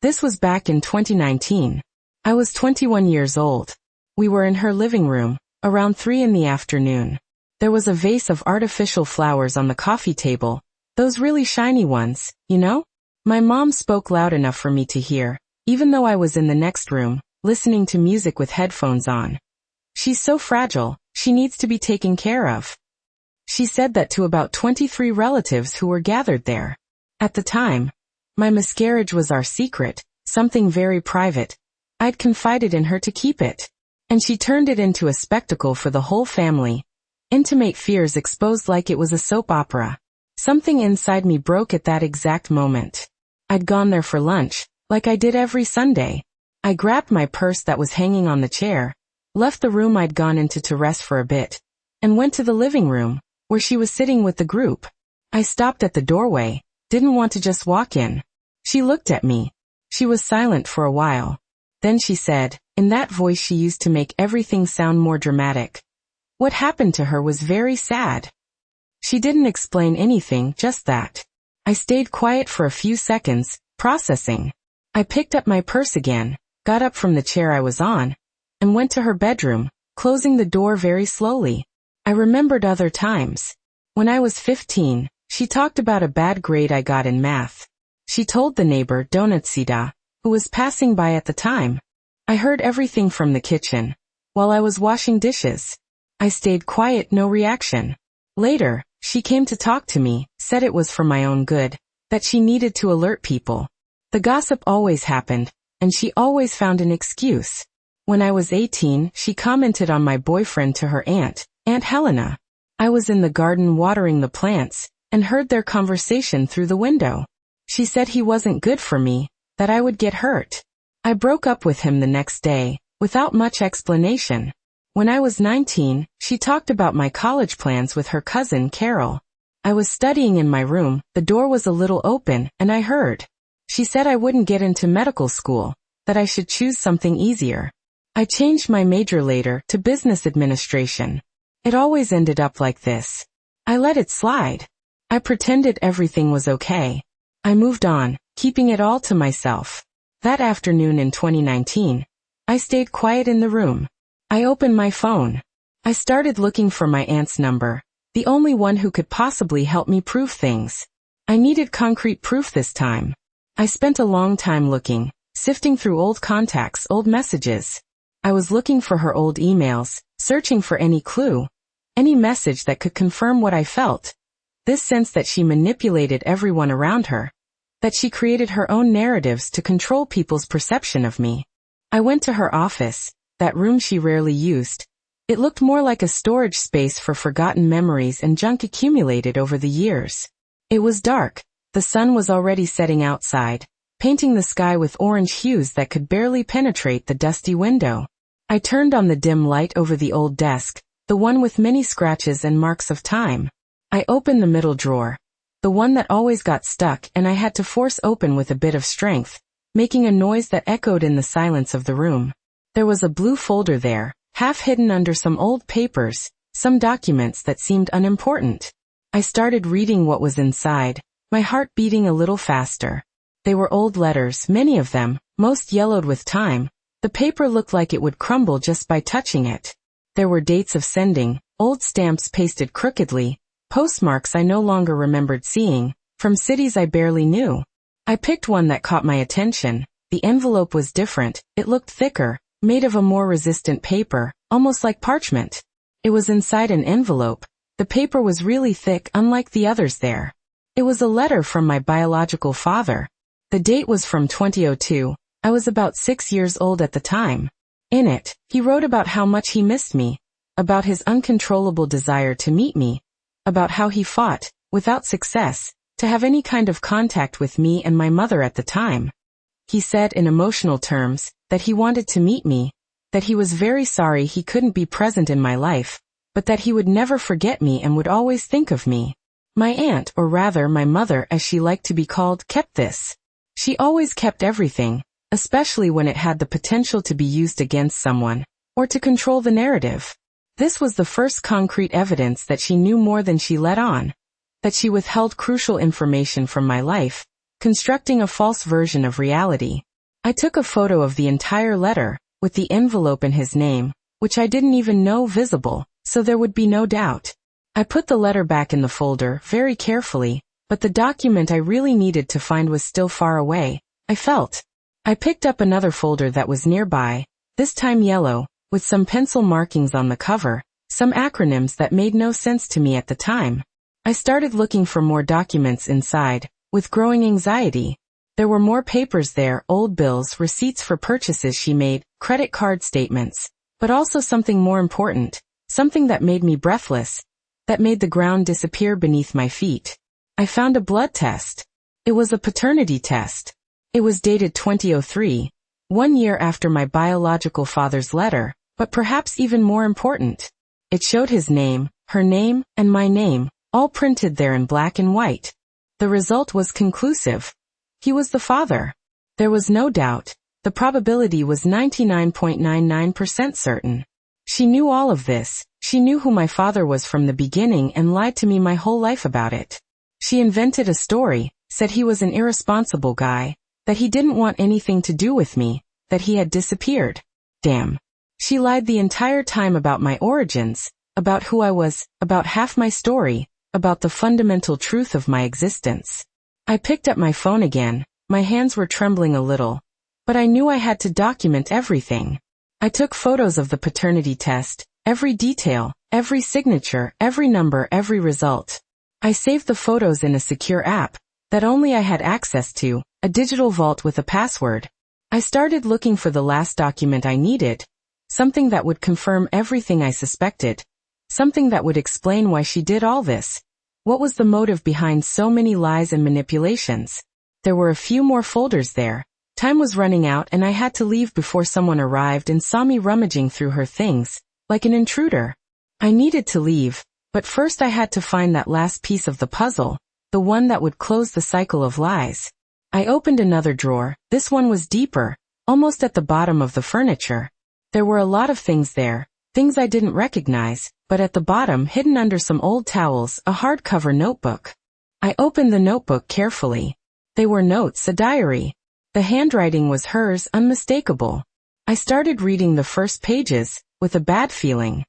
This was back in 2019. I was 21 years old. We were in her living room, around 3 in the afternoon. There was a vase of artificial flowers on the coffee table, those really shiny ones, you know? My mom spoke loud enough for me to hear, even though I was in the next room, listening to music with headphones on. "She's so fragile, she needs to be taken care of." She said that to about 23 relatives who were gathered there. At the time, my miscarriage was our secret, something very private. I'd confided in her to keep it. And she turned it into a spectacle for the whole family. Intimate fears exposed like it was a soap opera. Something inside me broke at that exact moment. I'd gone there for lunch, like I did every Sunday. I grabbed my purse that was hanging on the chair, left the room I'd gone into to rest for a bit, and went to the living room, where she was sitting with the group. I stopped at the doorway, didn't want to just walk in. She looked at me. She was silent for a while. Then she said, in that voice she used to make everything sound more dramatic, what happened to her was very sad. She didn't explain anything, just that. I stayed quiet for a few seconds, processing. I picked up my purse again, got up from the chair I was on, and went to her bedroom, closing the door very slowly. I remembered other times. When I was 15, she talked about a bad grade I got in math. She told the neighbor, Donatsida, who was passing by at the time. I heard everything from the kitchen, while I was washing dishes. I stayed quiet, no reaction. Later, she came to talk to me, said it was for my own good, that she needed to alert people. The gossip always happened, and she always found an excuse. When I was 18, she commented on my boyfriend to her aunt, Aunt Helena. I was in the garden watering the plants, and heard their conversation through the window. She said he wasn't good for me, that I would get hurt. I broke up with him the next day, without much explanation. When I was 19, she talked about my college plans with her cousin Carol. I was studying in my room, the door was a little open, and I heard. She said I wouldn't get into medical school, that I should choose something easier. I changed my major later to business administration. It always ended up like this. I let it slide. I pretended everything was okay. I moved on, keeping it all to myself. That afternoon in 2019, I stayed quiet in the room. I opened my phone. I started looking for my aunt's number, the only one who could possibly help me prove things. I needed concrete proof this time. I spent a long time looking, sifting through old contacts, old messages. I was looking for her old emails, searching for any clue, any message that could confirm what I felt. This sense that she manipulated everyone around her, that she created her own narratives to control people's perception of me. I went to her office, that room she rarely used. It looked more like a storage space for forgotten memories and junk accumulated over the years. It was dark. The sun was already setting outside, painting the sky with orange hues that could barely penetrate the dusty window. I turned on the dim light over the old desk, the one with many scratches and marks of time. I opened the middle drawer, the one that always got stuck and I had to force open with a bit of strength, making a noise that echoed in the silence of the room. There was a blue folder there, half hidden under some old papers, some documents that seemed unimportant. I started reading what was inside, my heart beating a little faster. They were old letters, many of them, most yellowed with time. The paper looked like it would crumble just by touching it. There were dates of sending, old stamps pasted crookedly, postmarks I no longer remembered seeing, from cities I barely knew. I picked one that caught my attention. The envelope was different, it looked thicker, made of a more resistant paper, almost like parchment. It was inside an envelope. The paper was really thick, unlike the others there. It was a letter from my biological father. The date was from 2002. I was about 6 years old at the time. In it, he wrote about how much he missed me, about his uncontrollable desire to meet me, about how he fought, without success, to have any kind of contact with me and my mother at the time. He said in emotional terms that he wanted to meet me, that he was very sorry he couldn't be present in my life, but that he would never forget me and would always think of me. My aunt, or rather my mother as she liked to be called, kept this. She always kept everything, especially when it had the potential to be used against someone, or to control the narrative. This was the first concrete evidence that she knew more than she let on, that she withheld crucial information from my life, constructing a false version of reality. I took a photo of the entire letter, with the envelope and his name, which I didn't even know visible, so there would be no doubt. I put the letter back in the folder very carefully, but the document I really needed to find was still far away, I felt. I picked up another folder that was nearby, this time yellow, with some pencil markings on the cover, some acronyms that made no sense to me at the time. I started looking for more documents inside, with growing anxiety. There were more papers there, old bills, receipts for purchases she made, credit card statements, but also something more important, something that made me breathless, that made the ground disappear beneath my feet. I found a blood test. It was a paternity test. It was dated 2003, 1 year after my biological father's letter, but perhaps even more important. It showed his name, her name, and my name, all printed there in black and white. The result was conclusive. He was the father. There was no doubt. The probability was 99.99% certain. She knew all of this. She knew who my father was from the beginning and lied to me my whole life about it. She invented a story, said he was an irresponsible guy, that he didn't want anything to do with me, that he had disappeared. Damn. She lied the entire time about my origins, about who I was, about half my story, about the fundamental truth of my existence. I picked up my phone again. My hands were trembling a little, but I knew I had to document everything. I took photos of the paternity test, every detail, every signature, every number, every result. I saved the photos in a secure app that only I had access to, a digital vault with a password. I started looking for the last document I needed, something that would confirm everything I suspected, something that would explain why she did all this. What was the motive behind so many lies and manipulations? There were a few more folders there. Time was running out and I had to leave before someone arrived and saw me rummaging through her things, like an intruder. I needed to leave, but first I had to find that last piece of the puzzle, the one that would close the cycle of lies. I opened another drawer. This one was deeper, almost at the bottom of the furniture. There were a lot of things there, things I didn't recognize, but at the bottom, hidden under some old towels, a hardcover notebook. I opened the notebook carefully. They were notes, a diary. The handwriting was hers, unmistakable. I started reading the first pages, with a bad feeling.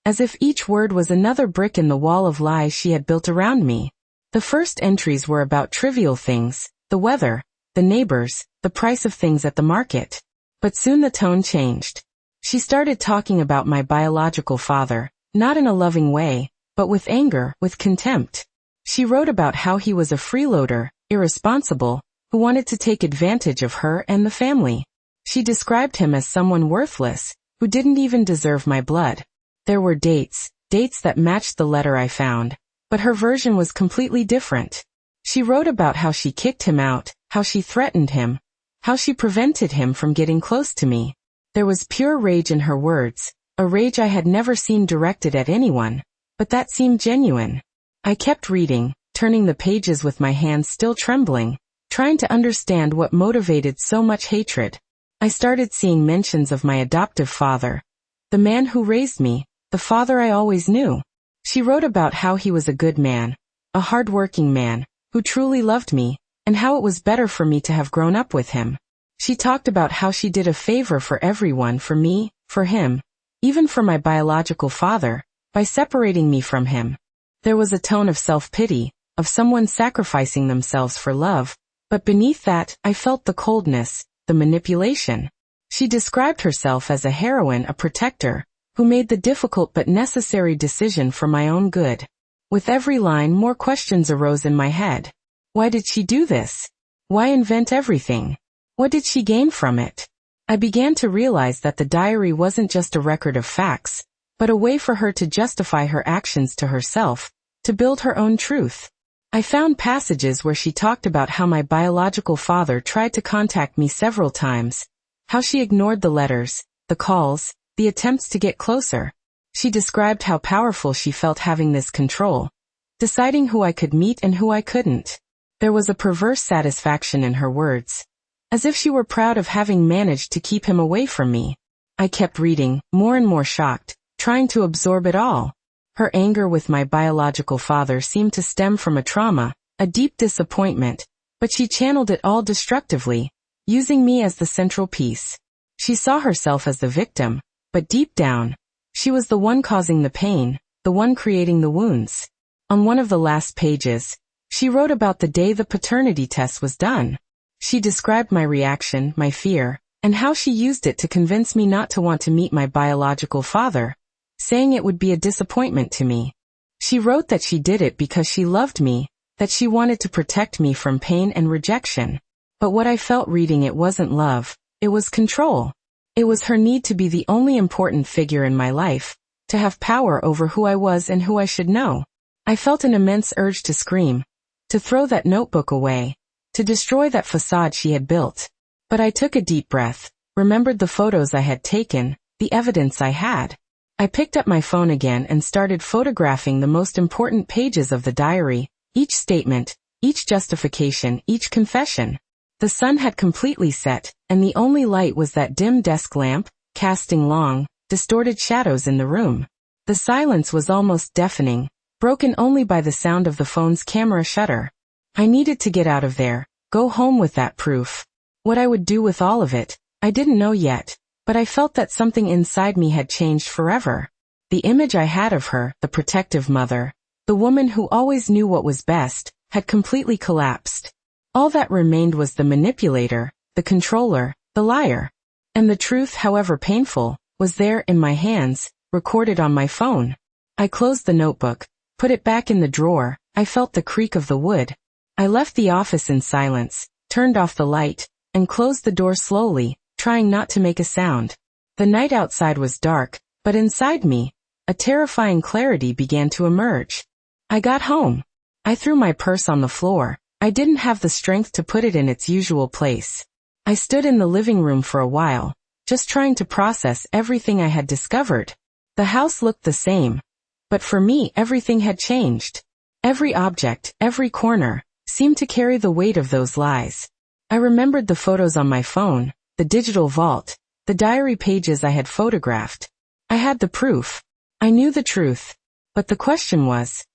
As if each word was another brick in the wall of lies she had built around me. The first entries were about trivial things, the weather, the neighbors, the price of things at the market. But soon the tone changed. She started talking about my biological father, not in a loving way, but with anger, with contempt. She wrote about how he was a freeloader, irresponsible, who wanted to take advantage of her and the family. She described him as someone worthless, who didn't even deserve my blood. There were dates that matched the letter I found, but her version was completely different. She wrote about how she kicked him out, how she threatened him, how she prevented him from getting close to me. There was pure rage in her words, a rage I had never seen directed at anyone, but that seemed genuine. I kept reading, turning the pages with my hands still trembling, trying to understand what motivated so much hatred. I started seeing mentions of my adoptive father, the man who raised me, the father I always knew. She wrote about how he was a good man, a hard-working man, who truly loved me, and how it was better for me to have grown up with him. She talked about how she did a favor for everyone, for me, for him, even for my biological father, by separating me from him. There was a tone of self-pity, of someone sacrificing themselves for love, but beneath that, I felt the coldness, the manipulation. She described herself as a heroine, a protector, who made the difficult but necessary decision for my own good. With every line, more questions arose in my head. Why did she do this? Why invent everything? What did she gain from it? I began to realize that the diary wasn't just a record of facts, but a way for her to justify her actions to herself, to build her own truth. I found passages where she talked about how my biological father tried to contact me several times, how she ignored the letters, the calls, the attempts to get closer. She described how powerful she felt having this control, deciding who I could meet and who I couldn't. There was a perverse satisfaction in her words, as if she were proud of having managed to keep him away from me. I kept reading, more and more shocked, trying to absorb it all. Her anger with my biological father seemed to stem from a trauma, a deep disappointment, But she channeled it all destructively, using me as the central piece. She saw herself as the victim, but deep down, she was the one causing the pain, the one creating the wounds. On one of the last pages, she wrote about the day the paternity test was done. She described my reaction, my fear, and how she used it to convince me not to want to meet my biological father, saying it would be a disappointment to me. She wrote that she did it because she loved me, that she wanted to protect me from pain and rejection. But what I felt reading it wasn't love, it was control. It was her need to be the only important figure in my life, to have power over who I was and who I should know. I felt an immense urge to scream, to throw that notebook away, to destroy that facade she had built. But I took a deep breath, remembered the photos I had taken, the evidence I had. I picked up my phone again and started photographing the most important pages of the diary, each statement, each justification, each confession. The sun had completely set, and the only light was that dim desk lamp, casting long, distorted shadows in the room. The silence was almost deafening, broken only by the sound of the phone's camera shutter. I needed to get out of there, go home with that proof. What I would do with all of it, I didn't know yet, but I felt that something inside me had changed forever. The image I had of her, the protective mother, the woman who always knew what was best, had completely collapsed. All that remained was the manipulator, the controller, the liar. And the truth, however painful, was there in my hands, recorded on my phone. I closed the notebook, put it back in the drawer. I felt the creak of the wood. I left the office in silence, turned off the light, and closed the door slowly, trying not to make a sound. The night outside was dark, but inside me, a terrifying clarity began to emerge. I got home. I threw my purse on the floor. I didn't have the strength to put it in its usual place. I stood in the living room for a while, just trying to process everything I had discovered. The house looked the same, but for me everything had changed. Every object, every corner, seemed to carry the weight of those lies. I remembered the photos on my phone, the digital vault, the diary pages I had photographed. I had the proof. I knew the truth. But the question was,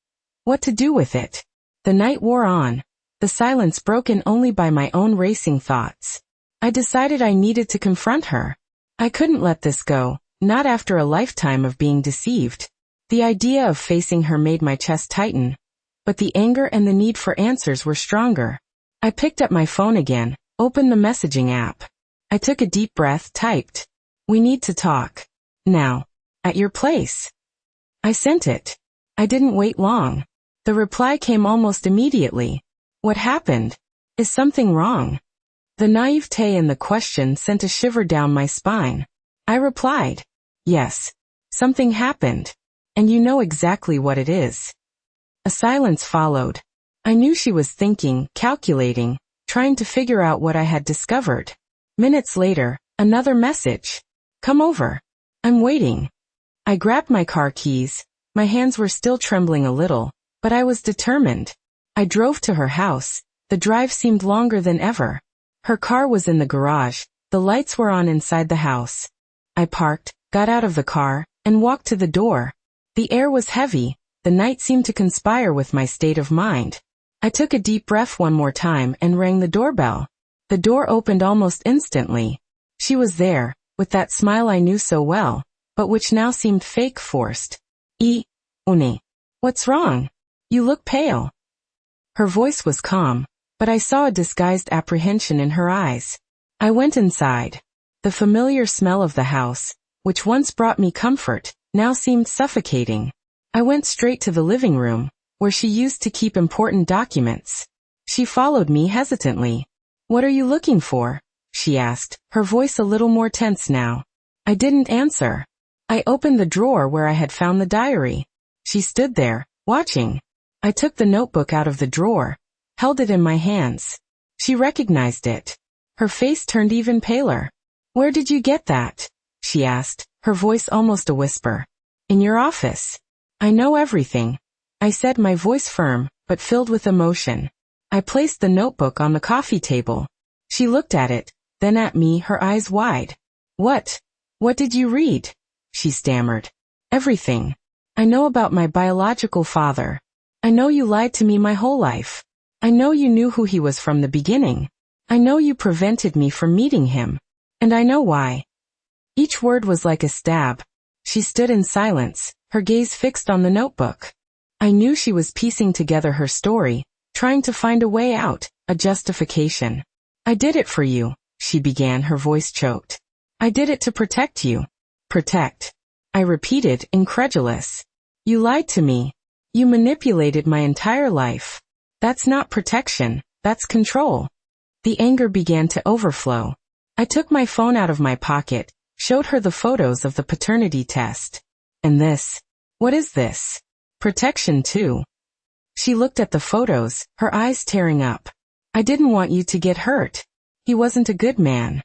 what to do with it? The night wore on, the silence broken only by my own racing thoughts. I decided I needed to confront her. I couldn't let this go, not after a lifetime of being deceived. The idea of facing her made my chest tighten, but the anger and the need for answers were stronger. I picked up my phone again, opened the messaging app. I took a deep breath, typed, "We need to talk. Now. At your place." I sent it. I didn't wait long. The reply came almost immediately. "What happened? Is something wrong?" The naivete in the question sent a shiver down my spine. I replied, "Yes. Something happened. And you know exactly what it is." A silence followed. I knew she was thinking, calculating, trying to figure out what I had discovered. Minutes later, another message. "Come over. I'm waiting." I grabbed my car keys. My hands were still trembling a little, but I was determined. I drove to her house. The drive seemed longer than ever. Her car was in the garage. The lights were on inside the house. I parked, got out of the car, and walked to the door. The air was heavy. The night seemed to conspire with my state of mind. I took a deep breath one more time and rang the doorbell. The door opened almost instantly. She was there, with that smile I knew so well, but which now seemed fake, forced. Uni. What's wrong? You look pale." Her voice was calm, but I saw a disguised apprehension in her eyes. I went inside. The familiar smell of the house, which once brought me comfort, now seemed suffocating. I went straight to the living room, where she used to keep important documents. She followed me hesitantly. "What are you looking for?" she asked, her voice a little more tense now. I didn't answer. I opened the drawer where I had found the diary. She stood there, watching. I took the notebook out of the drawer, held it in my hands. She recognized it. Her face turned even paler. "Where did you get that?" she asked, her voice almost a whisper. "In your office." "I know everything," I said, my voice firm, but filled with emotion. I placed the notebook on the coffee table. She looked at it, then at me, her eyes wide. What did you read?" she stammered. "Everything. I know about my biological father. I know you lied to me my whole life. I know you knew who he was from the beginning. I know you prevented me from meeting him. And I know why. Each word was like a stab. She stood in silence, her gaze fixed on the notebook. I knew she was piecing together her story, trying to find a way out, a justification. I did it for you, she began, her voice choked. I did it to protect you. Protect. I repeated, incredulous. You lied to me. You manipulated my entire life. That's not protection, that's control. The anger began to overflow. I took my phone out of my pocket, showed her the photos of the paternity test. And this? What is this? Protection too. She looked at the photos, her eyes tearing up. I didn't want you to get hurt. He wasn't a good man.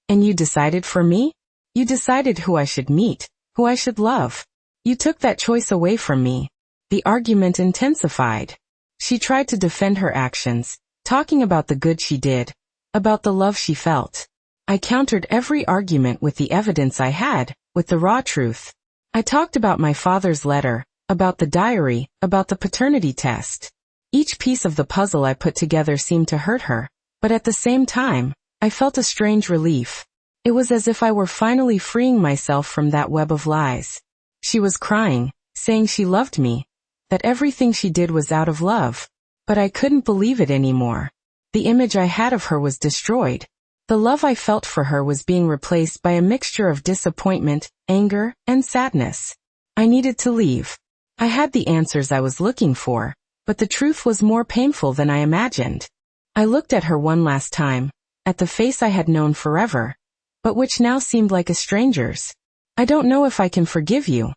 And you decided for me? You decided who I should meet, who I should love. You took that choice away from me. The argument intensified. She tried to defend her actions, talking about the good she did, about the love she felt. I countered every argument with the evidence I had, with the raw truth. I talked about my father's letter, about the diary, about the paternity test. Each piece of the puzzle I put together seemed to hurt her, but at the same time, I felt a strange relief. It was as if I were finally freeing myself from that web of lies. She was crying, saying she loved me, that everything she did was out of love. But I couldn't believe it anymore. The image I had of her was destroyed. The love I felt for her was being replaced by a mixture of disappointment, anger, and sadness. I needed to leave. I had the answers I was looking for, but the truth was more painful than I imagined. I looked at her one last time, at the face I had known forever, but which now seemed like a stranger's. I don't know if I can forgive you.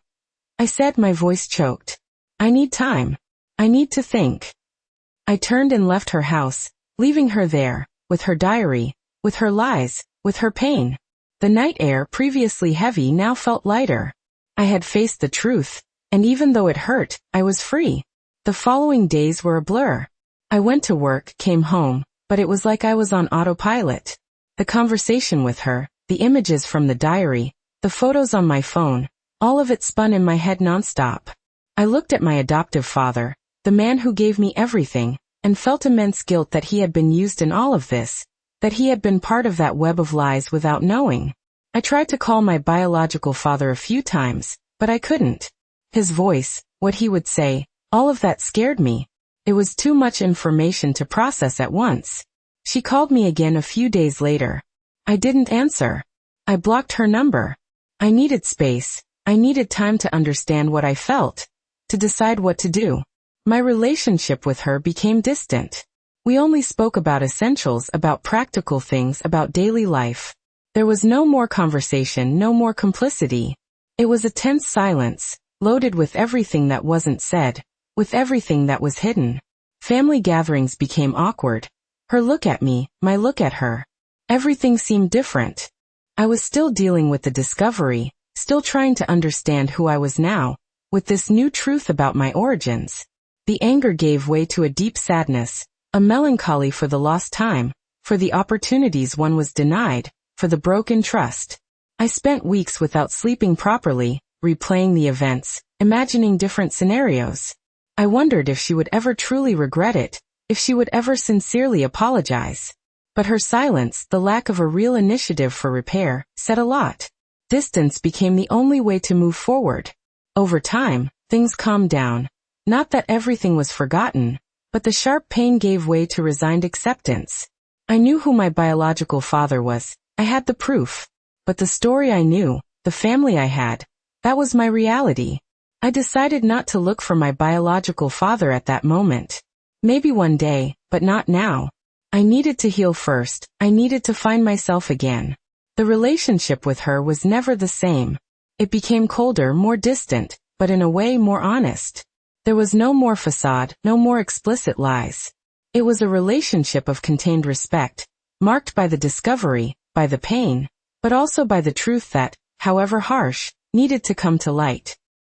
I said, my voice choked. I need time. I need to think. I turned and left her house, leaving her there, with her diary, with her lies, with her pain. The night air, previously heavy, now felt lighter. I had faced the truth, and even though it hurt, I was free. The following days were a blur. I went to work, came home, but it was like I was on autopilot. The conversation with her, the images from the diary, the photos on my phone, all of it spun in my head nonstop. I looked at my adoptive father, the man who gave me everything, and felt immense guilt that he had been used in all of this, that he had been part of that web of lies without knowing. I tried to call my biological father a few times, but I couldn't. His voice, what he would say, all of that scared me. It was too much information to process at once. She called me again a few days later. I didn't answer. I blocked her number. I needed space. I needed time to understand what I felt, to decide what to do. My relationship with her became distant. We only spoke about essentials, about practical things, about daily life. There was no more conversation, no more complicity. It was a tense silence, loaded with everything that wasn't said, with everything that was hidden. Family gatherings became awkward. Her look at me, my look at her. Everything seemed different. I was still dealing with the discovery, still trying to understand who I was now, with this new truth about my origins. The anger gave way to a deep sadness, a melancholy for the lost time, for the opportunities one was denied, for the broken trust. I spent weeks without sleeping properly, replaying the events, imagining different scenarios. I wondered if she would ever truly regret it, if she would ever sincerely apologize. But her silence, the lack of a real initiative for repair, said a lot. Distance became the only way to move forward. Over time, things calmed down. Not that everything was forgotten, but the sharp pain gave way to resigned acceptance. I knew who my biological father was. I had the proof. But the story I knew, the family I had, that was my reality. I decided not to look for my biological father at that moment. Maybe one day, but not now. I needed to heal first. I needed to find myself again. The relationship with her was never the same. It became colder, more distant, but in a way more honest. There was no more facade, no more explicit lies. It was a relationship of contained respect, marked by the discovery, by the pain, but also by the truth that, however harsh, needed to come to light.